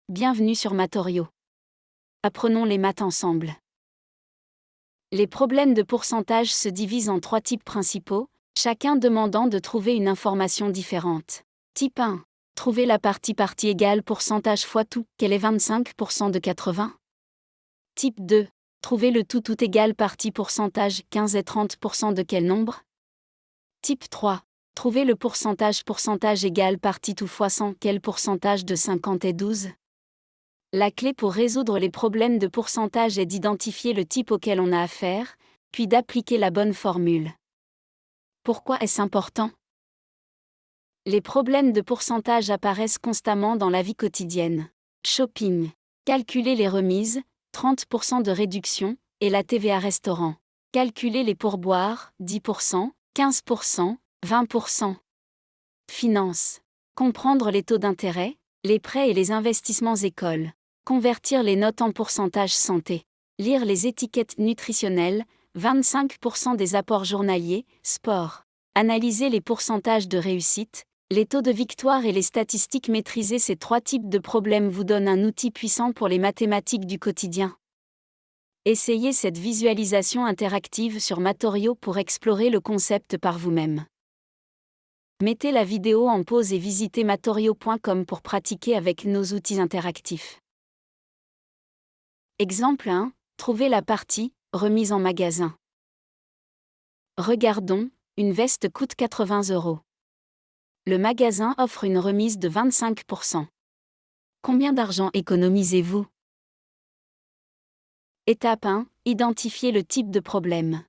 Bienvenue sur Matorio. Apprenons les maths ensemble. Les problèmes de pourcentage se divisent en 3 types principaux, chacun demandant de trouver une information différente. Type 1. Trouver la partie égale pourcentage fois tout, quel est 25% de 80. Type 2. Trouver le tout égal partie pourcentage 15 et 30% de quel nombre. Type 3. Trouver le pourcentage égal partie tout fois 100, quel pourcentage de 50 et 12. La clé pour résoudre les problèmes de pourcentage est d'identifier le type auquel on a affaire, puis d'appliquer la bonne formule. Pourquoi est-ce important ? Les problèmes de pourcentage apparaissent constamment dans la vie quotidienne. Shopping. Calculer les remises, 30% de réduction, et la TVA restaurant. Calculer les pourboires, 10%, 15%, 20%. Finance. Comprendre les taux d'intérêt, les prêts et les investissements écoles. Convertir les notes en pourcentage santé. Lire les étiquettes nutritionnelles, 25% des apports journaliers, sport. Analyser les pourcentages de réussite, les taux de victoire et les statistiques. Maîtriser ces 3 types de problèmes vous donne un outil puissant pour les mathématiques du quotidien. Essayez cette visualisation interactive sur Matorio pour explorer le concept par vous-même. Mettez la vidéo en pause et visitez matorio.com pour pratiquer avec nos outils interactifs. Exemple 1. Trouver la partie, remise en magasin. Regardons, une veste coûte 80 €. Le magasin offre une remise de 25%. Combien d'argent économisez-vous ? Étape 1. Identifier le type de problème.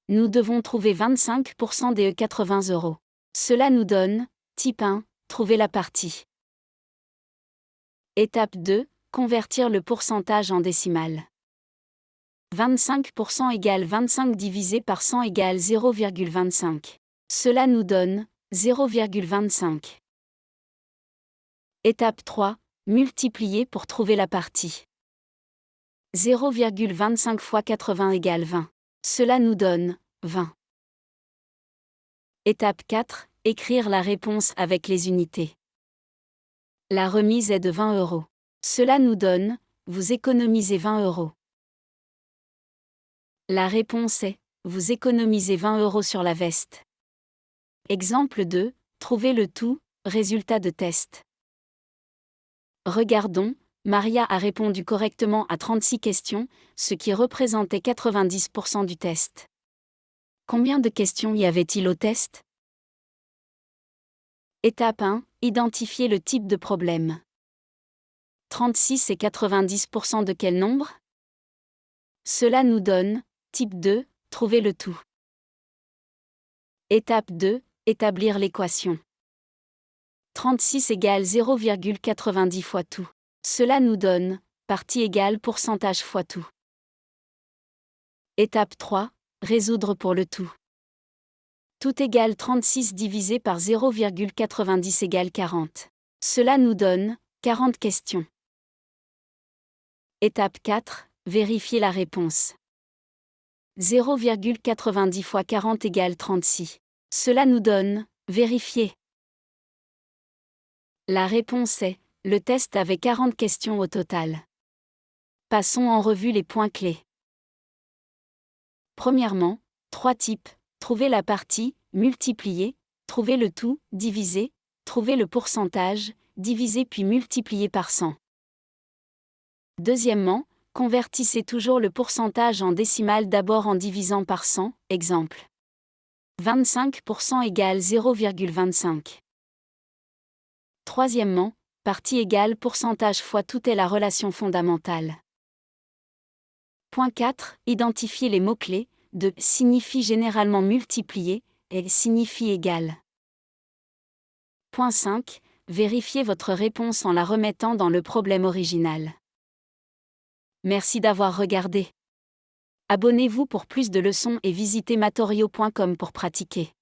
Nous devons trouver 25% des 80 €. Cela nous donne, type 1, trouver la partie. Étape 2. Convertir le pourcentage en décimales. 25% égale 25 divisé par 100 égale 0,25. Cela nous donne 0,25. Étape 3. Multiplier pour trouver la partie. 0,25 fois 80 égale 20. Cela nous donne 20. Étape 4. Écrire la réponse avec les unités. La remise est de 20 €. Cela nous donne, vous économisez 20 €. La réponse est, vous économisez 20 € sur la veste. Exemple 2. Trouver le tout, résultat de test. Regardons, Maria a répondu correctement à 36 questions, ce qui représentait 90% du test. Combien de questions y avait-il au test ? Étape 1. Identifier le type de problème. 36 et 90% de quel nombre ? Cela nous donne, type 2, trouver le tout. Étape 2, établir l'équation. 36 égale 0,90 fois tout. Cela nous donne, partie égale pourcentage fois tout. Étape 3, résoudre pour le tout. Tout égale 36 divisé par 0,90 égale 40. Cela nous donne, 40 questions. Étape 4, vérifier la réponse. 0,90 fois 40 égale 36. Cela nous donne, vérifier. La réponse est, le test avait 40 questions au total. Passons en revue les points clés. Premièrement, 3 types, trouver la partie, multiplier, trouver le tout, diviser, trouver le pourcentage, diviser puis multiplier par 100. Deuxièmement, convertissez toujours le pourcentage en décimales d'abord en divisant par 100, exemple. 25% égale 0,25. Troisièmement, partie égale pourcentage fois tout est la relation fondamentale. Point 4. Identifier les mots-clés, de signifie généralement multiplier, et signifie égal. Point 5. Vérifiez votre réponse en la remettant dans le problème original. Merci d'avoir regardé. Abonnez-vous pour plus de leçons et visitez matorio.com pour pratiquer.